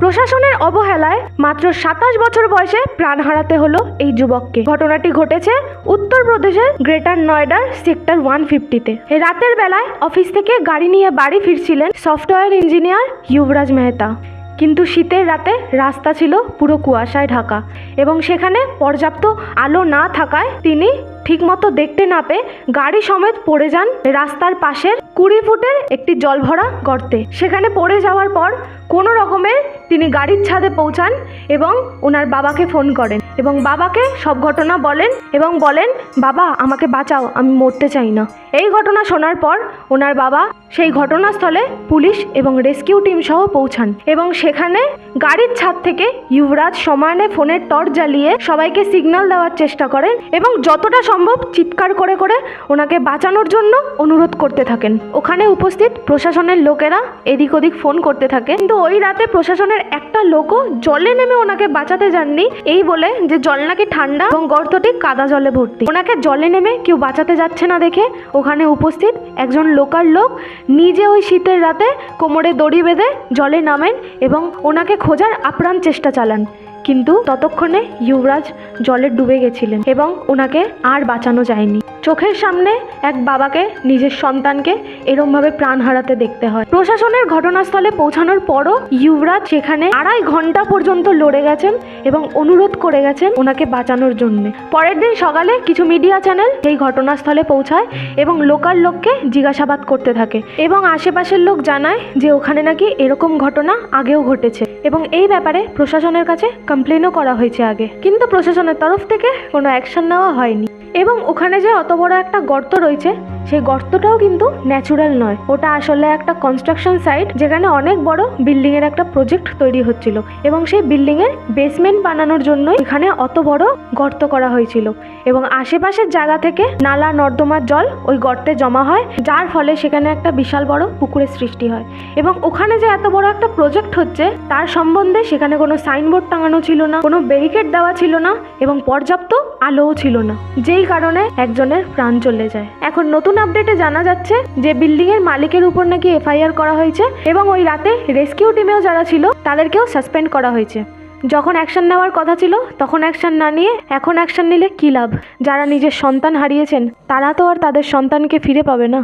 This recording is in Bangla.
প্রশাসনের অবহেলায় মাত্র 27 বছর বয়সে প্রাণ হারাতে হলো এই যুবককে। ঘটনাটি ঘটেছে উত্তরপ্রদেশের গ্রেটার নয়ডার সেক্টর 150-তে। রাতের বেলায় অফিস থেকে গাড়ি নিয়ে বাড়ি ফিরছিলেন সফটওয়্যার ইঞ্জিনিয়ার যুবরাজ মেহতা। কিন্তু শীতের রাতে রাস্তা ছিল পুরো কুয়াশায় ঢাকা এবং সেখানে পর্যাপ্ত আলো না থাকায় তিনি ঠিকমতো দেখতে না পেয়ে গাড়ি সমেত পড়ে যান রাস্তার পাশের 20 ফুটের একটি জলভরা গর্তে। সেখানে পড়ে যাওয়ার পর কোনো রকমে তিনি গাড়ির ছাদে পৌঁছান এবং ওনার বাবাকে ফোন করেন এবং বাবাকে সব ঘটনা বলেন এবং বলেন, বাবা আমাকে বাঁচাও, আমি মরতে চাই না। এই ঘটনা শোনার পর ওনার বাবা সেই ঘটনাস্থলে পুলিশ এবং রেস্কিউ টিম সহ পৌঁছান এবং সেখানে গাড়ির ছাদ থেকে যুবরাজ সমানে ফোনের টর্চ জ্বালিয়ে সবাইকে সিগন্যাল দেওয়ার চেষ্টা করেন এবং যতটা সম্ভব চিৎকার করে করে ওনাকে বাঁচানোর জন্য অনুরোধ করতে থাকেন। ওখানে উপস্থিত প্রশাসনের লোকেরা এদিক ওদিক ফোন করতে থাকে, কিন্তু ওই রাতে প্রশাসনের একটা লোকও জলে নেমে ওনাকে বাঁচাতে যাননি, এই বলে যে জল নাকি ঠান্ডা এবং গর্তটি কাদা জলে ভর্তি। ওনাকে জলে নেমে কেউ বাঁচাতে যাচ্ছে না দেখে ওখানে উপস্থিত একজন লোকাল লোক নিজে ওই শীতের রাতে কোমরে দড়ি বেঁধে জলে নামেন এবং ওনাকে খোঁজার আপ্রাণ চেষ্টা চালান। কিন্তু ততক্ষণে যুবরাজ জলে ডুবে গেছিলেন এবং ওনাকে আর বাঁচানো যায়নি। চোখের সামনে এক বাবাকে নিজের সন্তানকে এরমভাবে প্রাণ হারাতে দেখতে হয়। প্রশাসনের ঘটনাস্থলে পৌঁছানোর পরও যুবরাজ সেখানে 2.5 ঘন্টা পর্যন্ত লড়ে গেছেন এবং অনুরোধ করে গেছেন ওনাকে বাঁচানোর জন্য। পরের দিন সকালে কিছু মিডিয়া চ্যানেল সেই ঘটনাস্থলে পৌঁছায় এবং লোকাল লোককে জিজ্ঞাসাবাদ করতে থাকে এবং আশেপাশের লোক জানায় যে ওখানে নাকি এরকম ঘটনা আগেও ঘটেছে এবং এই ব্যাপারে প্রশাসনের কাছে কমপ্লেনও করা হয়েছে আগে, কিন্তু প্রশাসনের তরফ থেকে কোনো অ্যাকশন নেওয়া হয়নি। এবং ওখানে যে অত বড় একটা গর্ত রয়েছে সেই গর্তটাও কিন্তু ন্যাচুরাল নয়, ওটা আসলে একটা কনস্ট্রাকশন সাইট যেখানে অনেক বড় বিল্ডিং এর একটা প্রজেক্ট তৈরি হচ্ছিল এবং সেই বিল্ডিং এর বেসমেন্ট বানানোর জন্য এখানে অত বড় গর্ত করা হয়েছিল এবং আশেপাশের জায়গা থেকে নালা নর্দমার জল ওই গর্তে জমা হয়, যার ফলে সেখানে একটা বিশাল বড় পুকুরের সৃষ্টি হয়। এবং ওখানে যে এত বড় একটা প্রজেক্ট হচ্ছে তার সম্বন্ধে সেখানে কোনো সাইনবোর্ড টাঙানো ছিল না, কোনো ব্যারিকেড দেওয়া ছিল না এবং পর্যাপ্ত আলোও ছিল না, যেই কারণে একজনের প্রাণ চলে যায়। এখন নতুন আপডেটে জানা যাচ্ছে যে বিল্ডিং এর মালিকের উপর নাকি এফআইআর করা হয়েছে এবং ওই রাতে রেস্কিউ টিমেও যারা ছিল তাদেরকেও সাসপেন্ড করা হয়েছে। যখন অ্যাকশন নেওয়ার কথা ছিল তখন অ্যাকশন না নিয়ে এখন অ্যাকশন নিলে কী লাভ? যারা নিজের সন্তান হারিয়েছেন তারা তো আর তাদের সন্তানকে ফিরে পাবে না।